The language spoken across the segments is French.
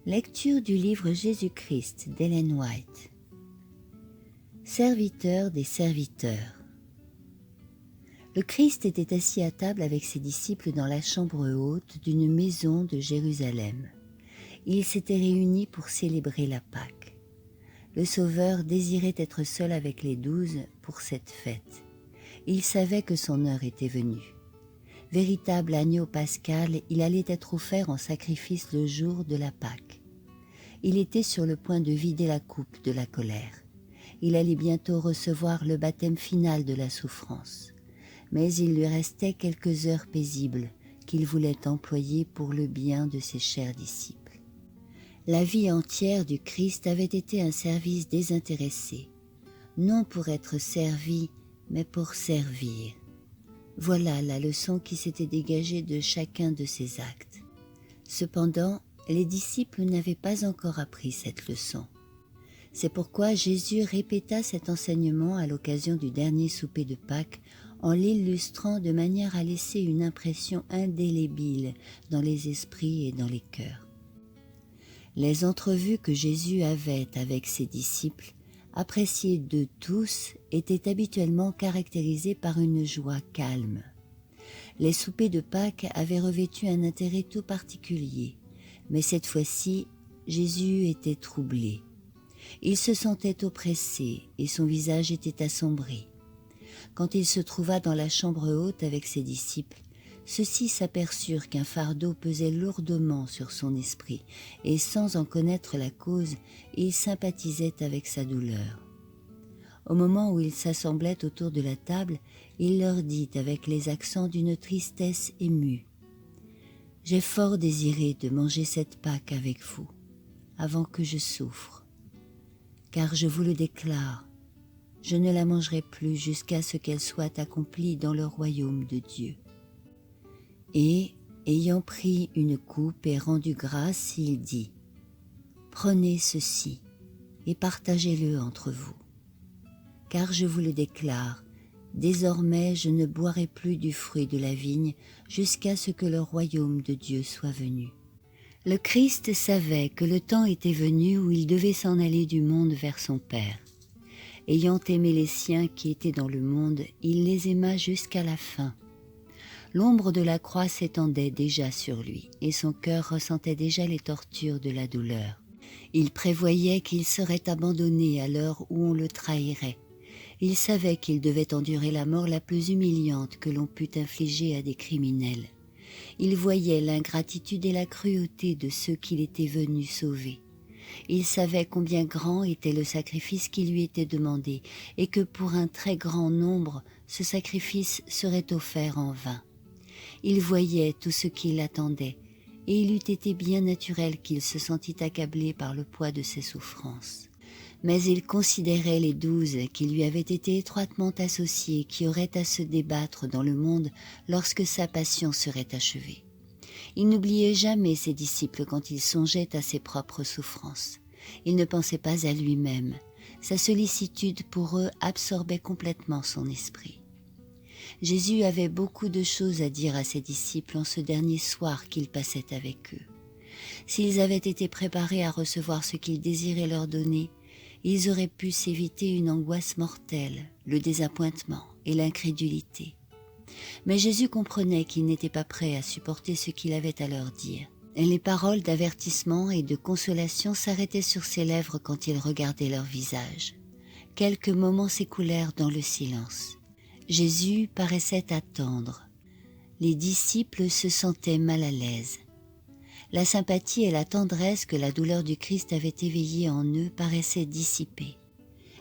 Lecture du livre Jésus-Christ d'Ellen White. Serviteur des serviteurs. Le Christ était assis à table avec ses disciples dans la chambre haute d'une maison de Jérusalem. Ils s'étaient réunis pour célébrer la Pâque. Le Sauveur désirait être seul avec les 12 pour cette fête. Il savait que son heure était venue. Véritable agneau pascal, il allait être offert en sacrifice le jour de la Pâque. Il était sur le point de vider la coupe de la colère. Il allait bientôt recevoir le baptême final de la souffrance. Mais il lui restait quelques heures paisibles qu'il voulait employer pour le bien de ses chers disciples. La vie entière du Christ avait été un service désintéressé, non pour être servi, mais pour servir. Voilà la leçon qui s'était dégagée de chacun de ses actes. Cependant, les disciples n'avaient pas encore appris cette leçon. C'est pourquoi Jésus répéta cet enseignement à l'occasion du dernier souper de Pâques en l'illustrant de manière à laisser une impression indélébile dans les esprits et dans les cœurs. Les entrevues que Jésus avait avec ses disciples, appréciées de tous, étaient habituellement caractérisées par une joie calme. Les soupers de Pâques avaient revêtu un intérêt tout particulier, mais cette fois-ci, Jésus était troublé. Il se sentait oppressé et son visage était assombri. Quand il se trouva dans la chambre haute avec ses disciples, ceux-ci s'aperçurent qu'un fardeau pesait lourdement sur son esprit et sans en connaître la cause, ils sympathisaient avec sa douleur. Au moment où ils s'assemblaient autour de la table, il leur dit avec les accents d'une tristesse émue : « J'ai fort désiré de manger cette Pâque avec vous, avant que je souffre. Car je vous le déclare, je ne la mangerai plus jusqu'à ce qu'elle soit accomplie dans le royaume de Dieu. » Et, ayant pris une coupe et rendu grâce, il dit : « Prenez ceci et partagez-le entre vous. Car je vous le déclare, désormais je ne boirai plus du fruit de la vigne jusqu'à ce que le royaume de Dieu soit venu. » Le Christ savait que le temps était venu où il devait s'en aller du monde vers son Père. Ayant aimé les siens qui étaient dans le monde, il les aima jusqu'à la fin. L'ombre de la croix s'étendait déjà sur lui, et son cœur ressentait déjà les tortures de la douleur. Il prévoyait qu'il serait abandonné à l'heure où on le trahirait. Il savait qu'il devait endurer la mort la plus humiliante que l'on pût infliger à des criminels. Il voyait l'ingratitude et la cruauté de ceux qu'il était venu sauver. Il savait combien grand était le sacrifice qui lui était demandé, et que pour un très grand nombre, ce sacrifice serait offert en vain. Il voyait tout ce qui l'attendait, et il eût été bien naturel qu'il se sentît accablé par le poids de ses souffrances. Mais il considérait les 12 qui lui avaient été étroitement associés, qui auraient à se débattre dans le monde lorsque sa passion serait achevée. Il n'oubliait jamais ses disciples quand il songeait à ses propres souffrances. Il ne pensait pas à lui-même. Sa sollicitude pour eux absorbait complètement son esprit. Jésus avait beaucoup de choses à dire à ses disciples en ce dernier soir qu'il passait avec eux. S'ils avaient été préparés à recevoir ce qu'il désirait leur donner, ils auraient pu s'éviter une angoisse mortelle, le désappointement et l'incrédulité. Mais Jésus comprenait qu'ils n'étaient pas prêts à supporter ce qu'il avait à leur dire. Et les paroles d'avertissement et de consolation s'arrêtaient sur ses lèvres quand il regardait leur visage. Quelques moments s'écoulèrent dans le silence. Jésus paraissait attendre. Les disciples se sentaient mal à l'aise. La sympathie et la tendresse que la douleur du Christ avait éveillée en eux paraissaient dissipées.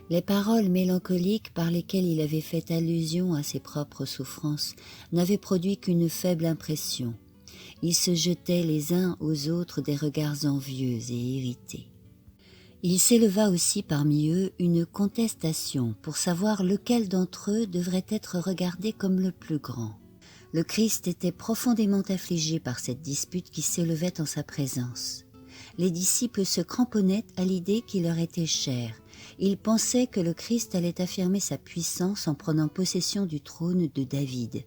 Les paroles mélancoliques par lesquelles il avait fait allusion à ses propres souffrances n'avaient produit qu'une faible impression. Ils se jetaient les uns aux autres des regards envieux et irrités. Il s'éleva aussi parmi eux une contestation pour savoir lequel d'entre eux devrait être regardé comme le plus grand. Le Christ était profondément affligé par cette dispute qui s'élevait en sa présence. Les disciples se cramponnaient à l'idée qui leur était chère. Ils pensaient que le Christ allait affirmer sa puissance en prenant possession du trône de David,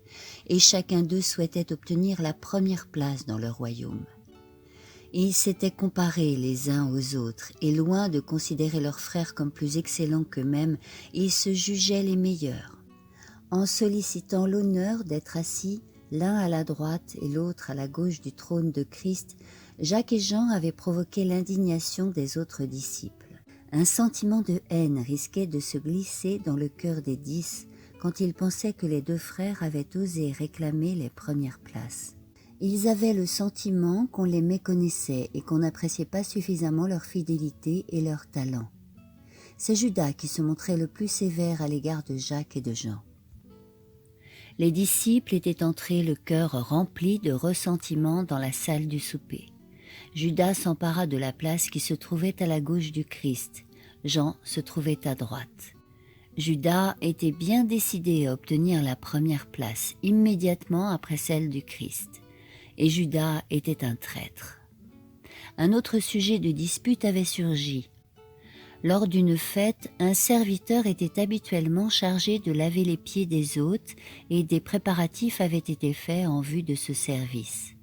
et chacun d'eux souhaitait obtenir la première place dans le royaume. Ils s'étaient comparés les uns aux autres, et loin de considérer leurs frères comme plus excellents qu'eux-mêmes, ils se jugeaient les meilleurs. En sollicitant l'honneur d'être assis l'un à la droite et l'autre à la gauche du trône de Christ, Jacques et Jean avaient provoqué l'indignation des autres disciples. Un sentiment de haine risquait de se glisser dans le cœur des 10 quand ils pensaient que les deux frères avaient osé réclamer les premières places. Ils avaient le sentiment qu'on les méconnaissait et qu'on n'appréciait pas suffisamment leur fidélité et leur talent. C'est Judas qui se montrait le plus sévère à l'égard de Jacques et de Jean. Les disciples étaient entrés le cœur rempli de ressentiment dans la salle du souper. Judas s'empara de la place qui se trouvait à la gauche du Christ. Jean se trouvait à droite. Judas était bien décidé à obtenir la première place, immédiatement après celle du Christ. Et Judas était un traître. Un autre sujet de dispute avait surgi. Lors d'une fête, un serviteur était habituellement chargé de laver les pieds des hôtes et des préparatifs avaient été faits en vue de ce service.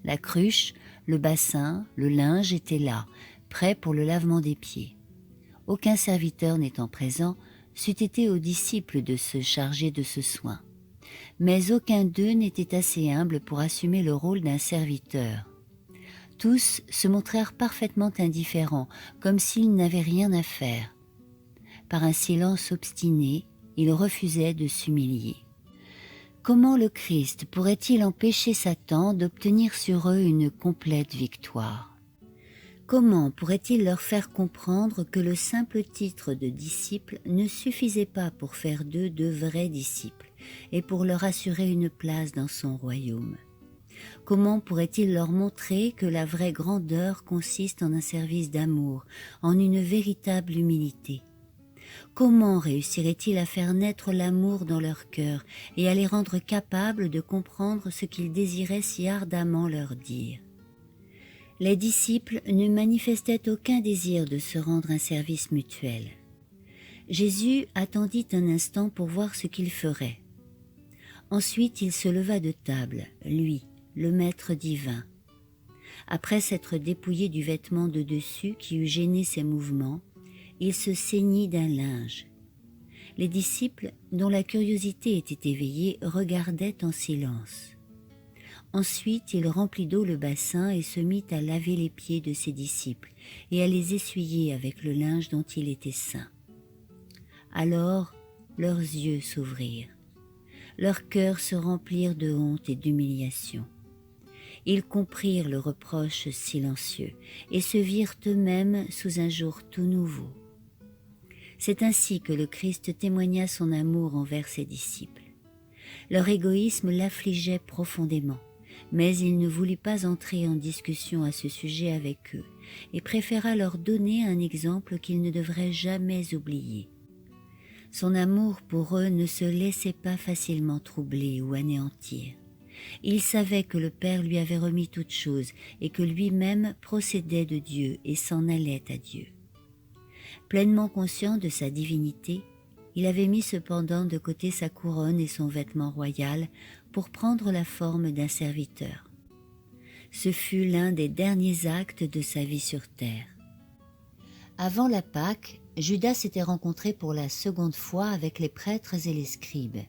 La cruche, le bassin, le linge étaient là, prêts pour le lavement des pieds. Aucun serviteur n'étant présent, c'eût été aux disciples de se charger de ce soin. Mais aucun d'eux n'était assez humble pour assumer le rôle d'un serviteur. Tous se montrèrent parfaitement indifférents, comme s'ils n'avaient rien à faire. Par un silence obstiné, ils refusaient de s'humilier. Comment le Christ pourrait-il empêcher Satan d'obtenir sur eux une complète victoire? Comment pourrait-il leur faire comprendre que le simple titre de disciple ne suffisait pas pour faire d'eux de vrais disciples et pour leur assurer une place dans son royaume? Comment pourrait-il leur montrer que la vraie grandeur consiste en un service d'amour, en une véritable humilité? Comment réussirait-il à faire naître l'amour dans leur cœur et à les rendre capables de comprendre ce qu'il désirait si ardemment leur dire? Les disciples ne manifestaient aucun désir de se rendre un service mutuel. Jésus attendit un instant pour voir ce qu'il ferait. Ensuite, il se leva de table, lui, le maître divin. Après s'être dépouillé du vêtement de dessus qui eût gêné ses mouvements, il se ceignit d'un linge. Les disciples, dont la curiosité était éveillée, regardaient en silence. Ensuite, il remplit d'eau le bassin et se mit à laver les pieds de ses disciples et à les essuyer avec le linge dont il était ceint. Alors, leurs yeux s'ouvrirent. Leurs cœurs se remplirent de honte et d'humiliation. Ils comprirent le reproche silencieux et se virent eux-mêmes sous un jour tout nouveau. C'est ainsi que le Christ témoigna son amour envers ses disciples. Leur égoïsme l'affligeait profondément, mais il ne voulut pas entrer en discussion à ce sujet avec eux et préféra leur donner un exemple qu'ils ne devraient jamais oublier. Son amour pour eux ne se laissait pas facilement troubler ou anéantir. Il savait que le Père lui avait remis toutes choses et que lui-même procédait de Dieu et s'en allait à Dieu. Pleinement conscient de sa divinité, il avait mis cependant de côté sa couronne et son vêtement royal pour prendre la forme d'un serviteur. Ce fut l'un des derniers actes de sa vie sur terre. Avant la Pâque, Judas s'était rencontré pour la seconde fois avec les prêtres et les scribes,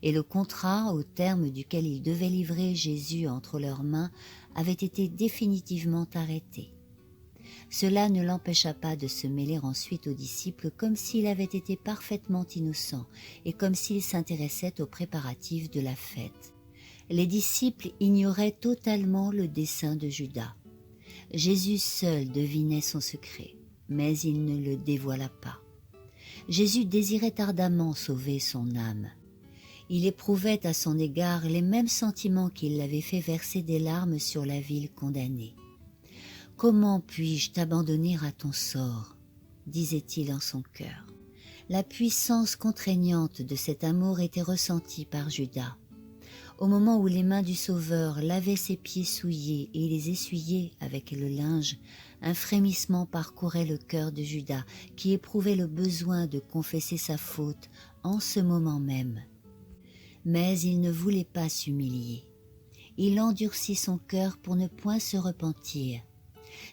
et le contrat au terme duquel il devait livrer Jésus entre leurs mains avait été définitivement arrêté. Cela ne l'empêcha pas de se mêler ensuite aux disciples comme s'il avait été parfaitement innocent et comme s'il s'intéressait aux préparatifs de la fête. Les disciples ignoraient totalement le dessein de Judas. Jésus seul devinait son secret, mais il ne le dévoila pas. Jésus désirait ardemment sauver son âme. Il éprouvait à son égard les mêmes sentiments qui l'avaient fait verser des larmes sur la ville condamnée. « Comment puis-je t'abandonner à ton sort ?» disait-il en son cœur. La puissance contraignante de cet amour était ressentie par Judas. Au moment où les mains du Sauveur lavaient ses pieds souillés et les essuyaient avec le linge, un frémissement parcourait le cœur de Judas, qui éprouvait le besoin de confesser sa faute en ce moment même. Mais il ne voulait pas s'humilier. Il endurcit son cœur pour ne point se repentir.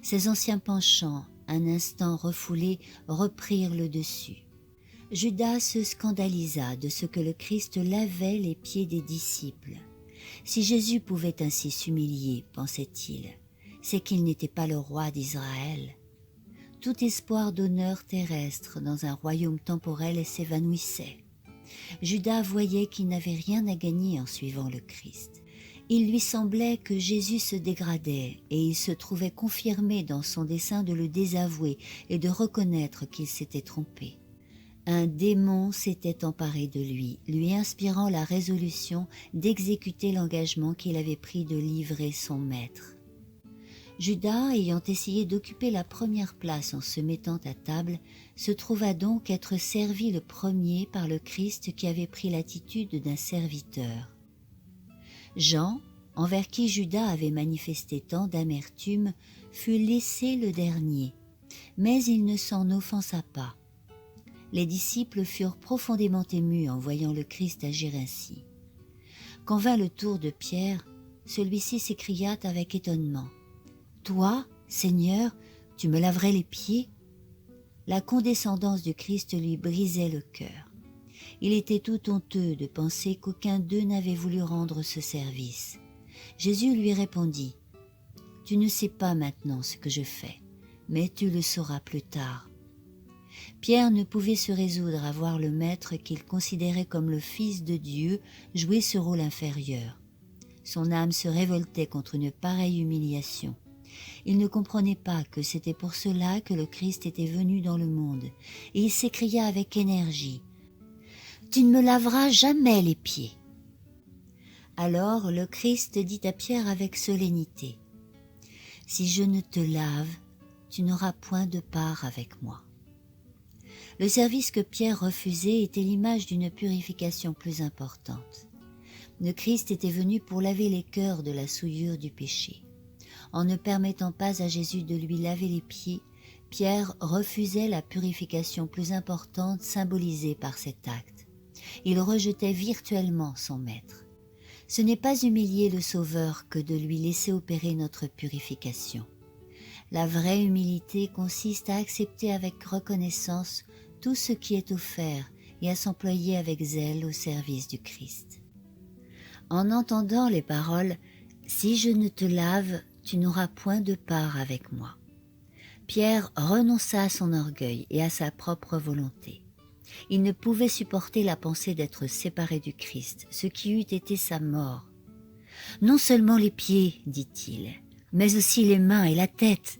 Ses anciens penchants, un instant refoulés, reprirent le dessus. Judas se scandalisa de ce que le Christ lavait les pieds des disciples. Si Jésus pouvait ainsi s'humilier, pensait-il, c'est qu'il n'était pas le roi d'Israël. Tout espoir d'honneur terrestre dans un royaume temporel s'évanouissait. Judas voyait qu'il n'avait rien à gagner en suivant le Christ. Il lui semblait que Jésus se dégradait et il se trouvait confirmé dans son dessein de le désavouer et de reconnaître qu'il s'était trompé. Un démon s'était emparé de lui inspirant la résolution d'exécuter l'engagement qu'il avait pris de livrer son maître. Judas, ayant essayé d'occuper la première place en se mettant à table, se trouva donc être servi le premier par le Christ qui avait pris l'attitude d'un serviteur. Jean, envers qui Judas avait manifesté tant d'amertume, fut laissé le dernier, mais il ne s'en offensa pas. Les disciples furent profondément émus en voyant le Christ agir ainsi. Quand vint le tour de Pierre, celui-ci s'écria avec étonnement. « Toi, Seigneur, tu me laverais les pieds ?» La condescendance du Christ lui brisait le cœur. Il était tout honteux de penser qu'aucun d'eux n'avait voulu rendre ce service. Jésus lui répondit « Tu ne sais pas maintenant ce que je fais, mais tu le sauras plus tard. » Pierre ne pouvait se résoudre à voir le Maître qu'il considérait comme le Fils de Dieu jouer ce rôle inférieur. Son âme se révoltait contre une pareille humiliation. Il ne comprenait pas que c'était pour cela que le Christ était venu dans le monde, et il s'écria avec énergie « Tu ne me laveras jamais les pieds !» Alors le Christ dit à Pierre avec solennité « Si je ne te lave, tu n'auras point de part avec moi. » Le service que Pierre refusait était l'image d'une purification plus importante. Le Christ était venu pour laver les cœurs de la souillure du péché. En ne permettant pas à Jésus de lui laver les pieds, Pierre refusait la purification plus importante symbolisée par cet acte. Il rejetait virtuellement son maître. Ce n'est pas humilier le Sauveur que de lui laisser opérer notre purification. La vraie humilité consiste à accepter avec reconnaissance tout ce qui est offert et à s'employer avec zèle au service du Christ. En entendant les paroles « Si je ne te lave, tu n'auras point de part avec moi », Pierre renonça à son orgueil et à sa propre volonté. Il ne pouvait supporter la pensée d'être séparé du Christ, ce qui eût été sa mort. « Non seulement les pieds, dit-il, mais aussi les mains et la tête. »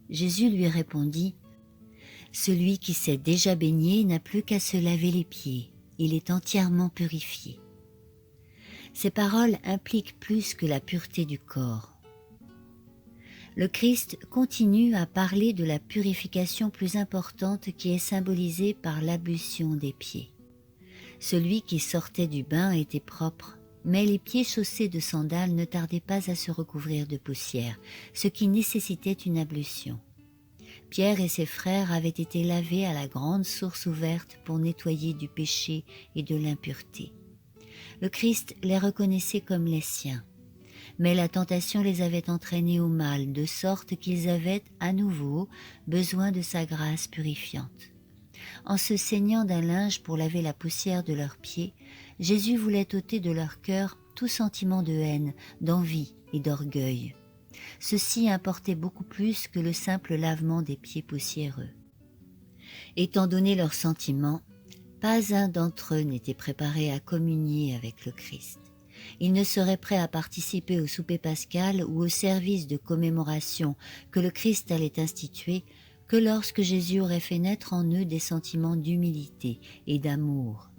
Jésus lui répondit « Celui qui s'est déjà baigné n'a plus qu'à se laver les pieds, il est entièrement purifié. » Ces paroles impliquent plus que la pureté du corps. Le Christ continue à parler de la purification plus importante qui est symbolisée par l'ablution des pieds. Celui qui sortait du bain était propre, mais les pieds chaussés de sandales ne tardaient pas à se recouvrir de poussière, ce qui nécessitait une ablution. Pierre et ses frères avaient été lavés à la grande source ouverte pour nettoyer du péché et de l'impureté. Le Christ les reconnaissait comme les siens, mais la tentation les avait entraînés au mal, de sorte qu'ils avaient à nouveau besoin de sa grâce purifiante. En se saignant d'un linge pour laver la poussière de leurs pieds, Jésus voulait ôter de leur cœur tout sentiment de haine, d'envie et d'orgueil. Ceci importait beaucoup plus que le simple lavement des pieds poussiéreux. Étant donné leurs sentiments, pas un d'entre eux n'était préparé à communier avec le Christ. Ils ne seraient prêts à participer au souper pascal ou au service de commémoration que le Christ allait instituer que lorsque Jésus aurait fait naître en eux des sentiments d'humilité et d'amour.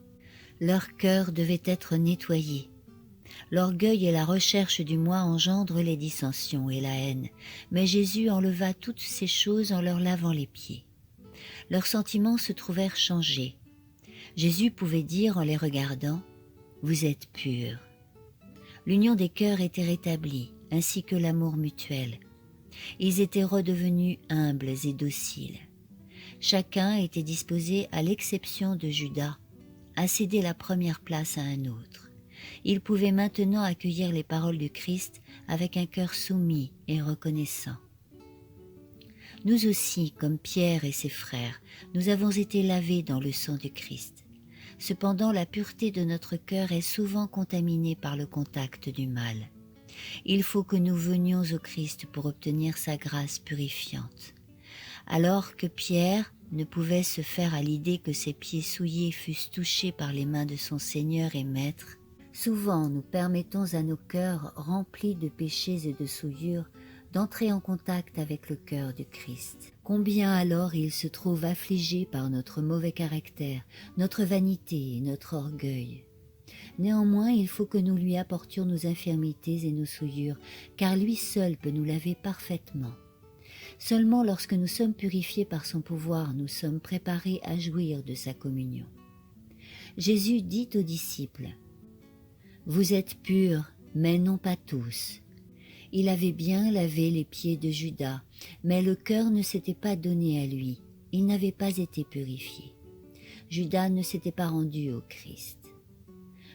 Leur cœur devait être nettoyé. L'orgueil et la recherche du moi engendrent les dissensions et la haine, mais Jésus enleva toutes ces choses en leur lavant les pieds. Leurs sentiments se trouvèrent changés. Jésus pouvait dire en les regardant « Vous êtes purs ». L'union des cœurs était rétablie, ainsi que l'amour mutuel. Ils étaient redevenus humbles et dociles. Chacun était disposé, à l'exception de Judas, à céder la première place à un autre. Il pouvait maintenant accueillir les paroles du Christ avec un cœur soumis et reconnaissant. Nous aussi, comme Pierre et ses frères, nous avons été lavés dans le sang du Christ. Cependant, la pureté de notre cœur est souvent contaminée par le contact du mal. Il faut que nous venions au Christ pour obtenir sa grâce purifiante. Alors que Pierre ne pouvait se faire à l'idée que ses pieds souillés fussent touchés par les mains de son Seigneur et Maître, souvent nous permettons à nos cœurs remplis de péchés et de souillures d'entrer en contact avec le cœur du Christ. Combien alors il se trouve affligé par notre mauvais caractère, notre vanité et notre orgueil. Néanmoins, il faut que nous lui apportions nos infirmités et nos souillures, car lui seul peut nous laver parfaitement. Seulement lorsque nous sommes purifiés par son pouvoir, nous sommes préparés à jouir de sa communion. Jésus dit aux disciples, « Vous êtes purs, mais non pas tous. » Il avait bien lavé les pieds de Judas, mais le cœur ne s'était pas donné à lui, il n'avait pas été purifié. Judas ne s'était pas rendu au Christ.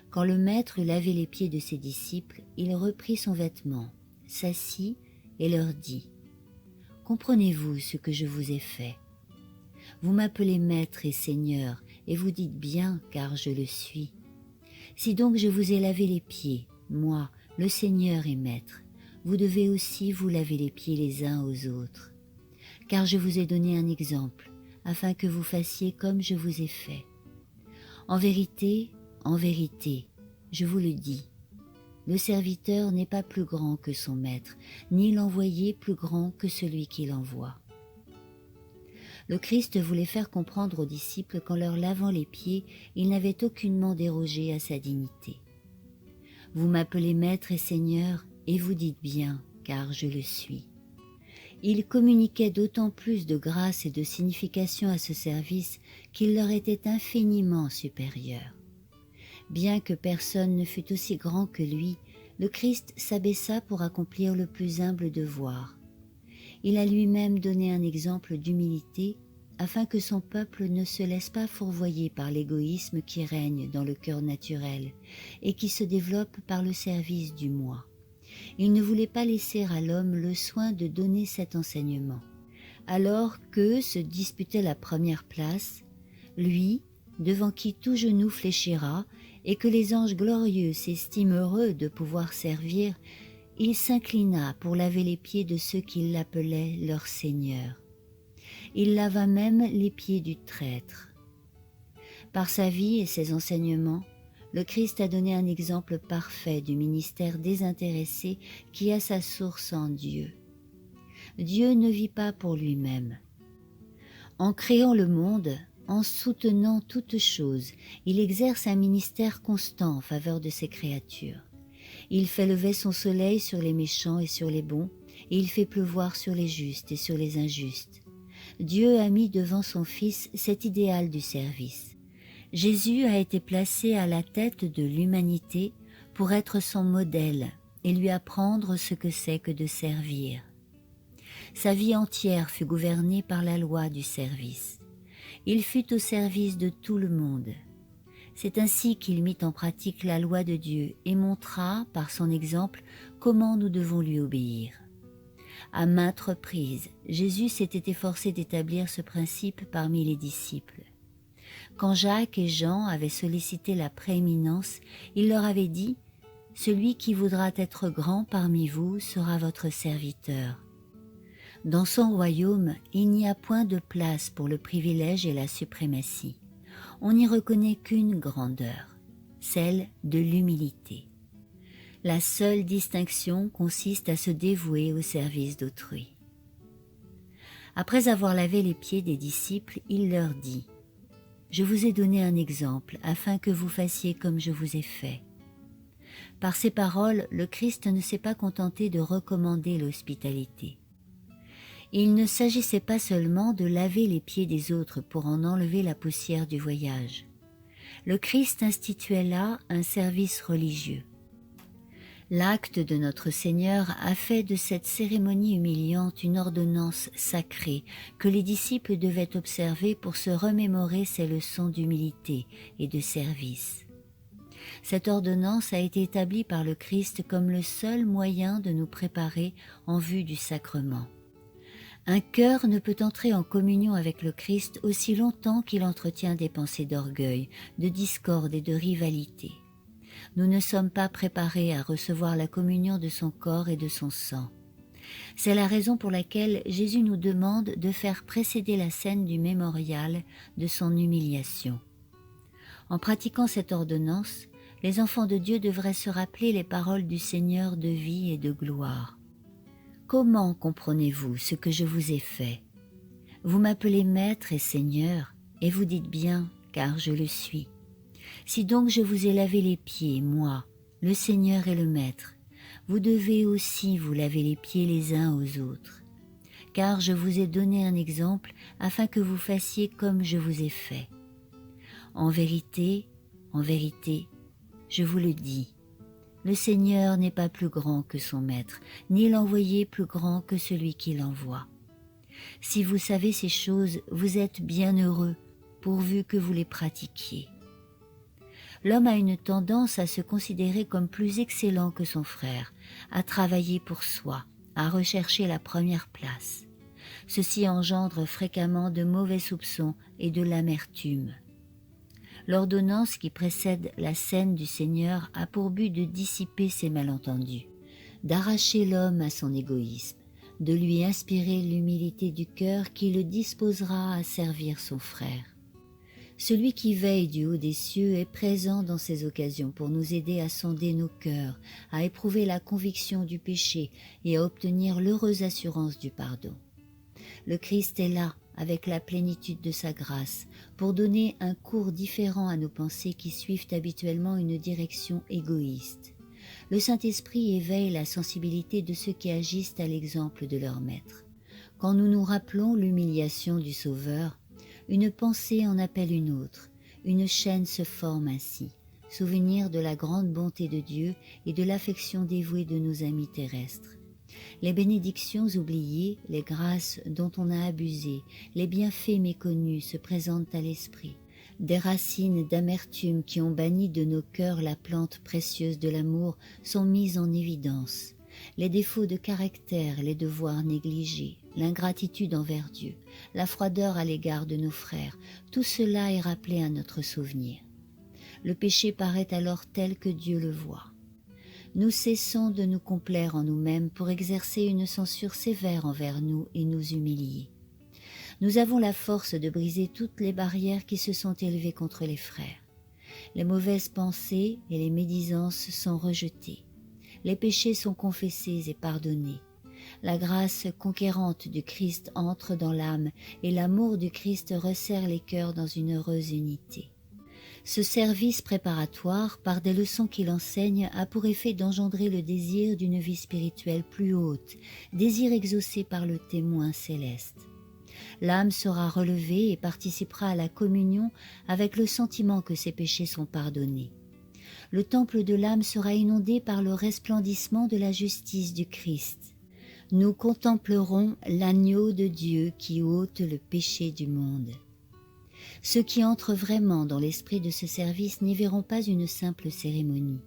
Quand le Maître eut lavé les pieds de ses disciples, il reprit son vêtement, s'assit et leur dit, « Comprenez-vous ce que je vous ai fait? Vous m'appelez Maître et Seigneur, et vous dites bien, car je le suis. Si donc je vous ai lavé les pieds, moi, le Seigneur et Maître, vous devez aussi vous laver les pieds les uns aux autres. Car je vous ai donné un exemple, afin que vous fassiez comme je vous ai fait. En vérité, je vous le dis, le serviteur n'est pas plus grand que son maître, ni l'envoyé plus grand que celui qui l'envoie. » Le Christ voulait faire comprendre aux disciples qu'en leur lavant les pieds, il n'avait aucunement dérogé à sa dignité. « Vous m'appelez Maître et Seigneur, et vous dites bien, car je le suis. » Il communiquait d'autant plus de grâce et de signification à ce service qu'il leur était infiniment supérieur. Bien que personne ne fût aussi grand que lui, le Christ s'abaissa pour accomplir le plus humble devoir. Il a lui-même donné un exemple d'humilité afin que son peuple ne se laisse pas fourvoyer par l'égoïsme qui règne dans le cœur naturel et qui se développe par le service du moi. Il ne voulait pas laisser à l'homme le soin de donner cet enseignement. Alors qu'eux se disputaient la première place, lui, devant qui tout genou fléchira, et que les anges glorieux s'estiment heureux de pouvoir servir, il s'inclina pour laver les pieds de ceux qui l'appelaient leur Seigneur. Il lava même les pieds du traître. Par sa vie et ses enseignements, le Christ a donné un exemple parfait du ministère désintéressé qui a sa source en Dieu. Dieu ne vit pas pour lui-même. En créant le monde, en soutenant toutes choses, il exerce un ministère constant en faveur de ses créatures. Il fait lever son soleil sur les méchants et sur les bons, et il fait pleuvoir sur les justes et sur les injustes. Dieu a mis devant son Fils cet idéal du service. Jésus a été placé à la tête de l'humanité pour être son modèle et lui apprendre ce que c'est que de servir. Sa vie entière fut gouvernée par la loi du service. Il fut au service de tout le monde. C'est ainsi qu'il mit en pratique la loi de Dieu et montra, par son exemple, comment nous devons lui obéir. À maintes reprises, Jésus s'était efforcé d'établir ce principe parmi les disciples. Quand Jacques et Jean avaient sollicité la prééminence, il leur avait dit « Celui qui voudra être grand parmi vous sera votre serviteur. » Dans son royaume, il n'y a point de place pour le privilège et la suprématie. On n'y reconnaît qu'une grandeur, celle de l'humilité. La seule distinction consiste à se dévouer au service d'autrui. Après avoir lavé les pieds des disciples, il leur dit « Je vous ai donné un exemple afin que vous fassiez comme je vous ai fait. » Par ces paroles, le Christ ne s'est pas contenté de recommander l'hospitalité. Il ne s'agissait pas seulement de laver les pieds des autres pour en enlever la poussière du voyage. Le Christ instituait là un service religieux. L'acte de notre Seigneur a fait de cette cérémonie humiliante une ordonnance sacrée que les disciples devaient observer pour se remémorer ces leçons d'humilité et de service. Cette ordonnance a été établie par le Christ comme le seul moyen de nous préparer en vue du sacrement. Un cœur ne peut entrer en communion avec le Christ aussi longtemps qu'il entretient des pensées d'orgueil, de discorde et de rivalité. Nous ne sommes pas préparés à recevoir la communion de son corps et de son sang. C'est la raison pour laquelle Jésus nous demande de faire précéder la scène du mémorial de son humiliation. En pratiquant cette ordonnance, les enfants de Dieu devraient se rappeler les paroles du Seigneur de vie et de gloire. Comment comprenez-vous ce que je vous ai fait? Vous m'appelez Maître et Seigneur, et vous dites bien, car je le suis. Si donc je vous ai lavé les pieds, moi, le Seigneur et le Maître, vous devez aussi vous laver les pieds les uns aux autres. Car je vous ai donné un exemple afin que vous fassiez comme je vous ai fait. En vérité, je vous le dis, le Seigneur n'est pas plus grand que son Maître, ni l'envoyé plus grand que celui qui l'envoie. Si vous savez ces choses, vous êtes bien heureux, pourvu que vous les pratiquiez. L'homme a une tendance à se considérer comme plus excellent que son frère, à travailler pour soi, à rechercher la première place. Ceci engendre fréquemment de mauvais soupçons et de l'amertume. L'ordonnance qui précède la scène du Seigneur a pour but de dissiper ces malentendus, d'arracher l'homme à son égoïsme, de lui inspirer l'humilité du cœur qui le disposera à servir son frère. Celui qui veille du haut des cieux est présent dans ces occasions pour nous aider à sonder nos cœurs, à éprouver la conviction du péché et à obtenir l'heureuse assurance du pardon. Le Christ est là, avec la plénitude de sa grâce, pour donner un cours différent à nos pensées qui suivent habituellement une direction égoïste. Le Saint-Esprit éveille la sensibilité de ceux qui agissent à l'exemple de leur Maître. Quand nous nous rappelons l'humiliation du Sauveur, une pensée en appelle une autre, une chaîne se forme ainsi, souvenir de la grande bonté de Dieu et de l'affection dévouée de nos amis terrestres. Les bénédictions oubliées, les grâces dont on a abusé, les bienfaits méconnus se présentent à l'esprit. Des racines d'amertume qui ont banni de nos cœurs la plante précieuse de l'amour sont mises en évidence. Les défauts de caractère, les devoirs négligés, l'ingratitude envers Dieu, la froideur à l'égard de nos frères, tout cela est rappelé à notre souvenir. Le péché paraît alors tel que Dieu le voit. Nous cessons de nous complaire en nous-mêmes pour exercer une censure sévère envers nous et nous humilier. Nous avons la force de briser toutes les barrières qui se sont élevées contre les frères. Les mauvaises pensées et les médisances sont rejetées. Les péchés sont confessés et pardonnés. La grâce conquérante du Christ entre dans l'âme et l'amour du Christ resserre les cœurs dans une heureuse unité. Ce service préparatoire, par des leçons qu'il enseigne, a pour effet d'engendrer le désir d'une vie spirituelle plus haute, désir exaucé par le témoin céleste. L'âme sera relevée et participera à la communion avec le sentiment que ses péchés sont pardonnés. Le temple de l'âme sera inondé par le resplendissement de la justice du Christ. Nous contemplerons l'agneau de Dieu qui ôte le péché du monde. Ceux qui entrent vraiment dans l'esprit de ce service n'y verront pas une simple cérémonie.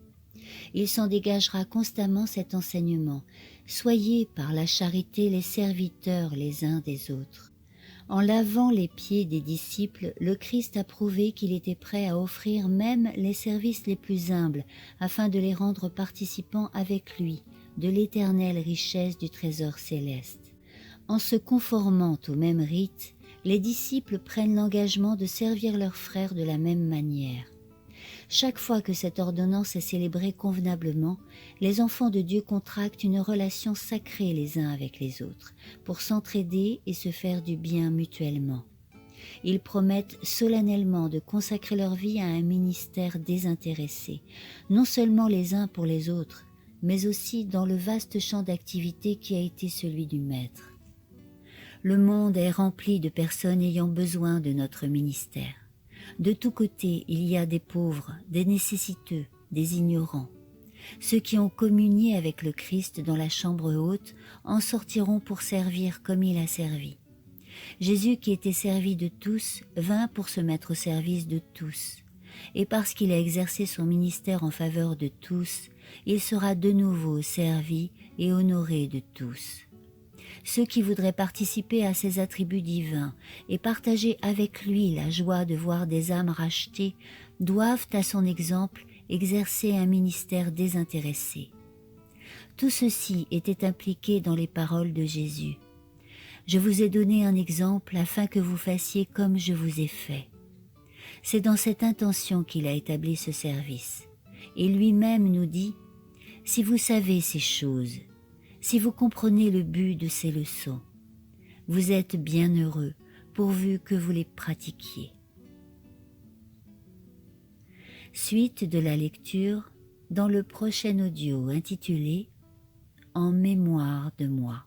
Il s'en dégagera constamment cet enseignement. Soyez par la charité les serviteurs les uns des autres. En lavant les pieds des disciples, le Christ a prouvé qu'il était prêt à offrir même les services les plus humbles afin de les rendre participants avec lui de l'éternelle richesse du trésor céleste. En se conformant au même rite, les disciples prennent l'engagement de servir leurs frères de la même manière. Chaque fois que cette ordonnance est célébrée convenablement, les enfants de Dieu contractent une relation sacrée les uns avec les autres, pour s'entraider et se faire du bien mutuellement. Ils promettent solennellement de consacrer leur vie à un ministère désintéressé, non seulement les uns pour les autres, mais aussi dans le vaste champ d'activité qui a été celui du Maître. Le monde est rempli de personnes ayant besoin de notre ministère. De tous côtés, il y a des pauvres, des nécessiteux, des ignorants. Ceux qui ont communié avec le Christ dans la chambre haute en sortiront pour servir comme il a servi. Jésus, qui était servi de tous, vint pour se mettre au service de tous. Et parce qu'il a exercé son ministère en faveur de tous, il sera de nouveau servi et honoré de tous. Ceux qui voudraient participer à ses attributs divins et partager avec lui la joie de voir des âmes rachetées doivent, à son exemple, exercer un ministère désintéressé. Tout ceci était impliqué dans les paroles de Jésus. Je vous ai donné un exemple afin que vous fassiez comme je vous ai fait. C'est dans cette intention qu'il a établi ce service. Et lui-même nous dit, « Si vous savez ces choses, si vous comprenez le but de ces leçons, vous êtes bien heureux pourvu que vous les pratiquiez. » Suite de la lecture dans le prochain audio intitulé « En mémoire de moi ».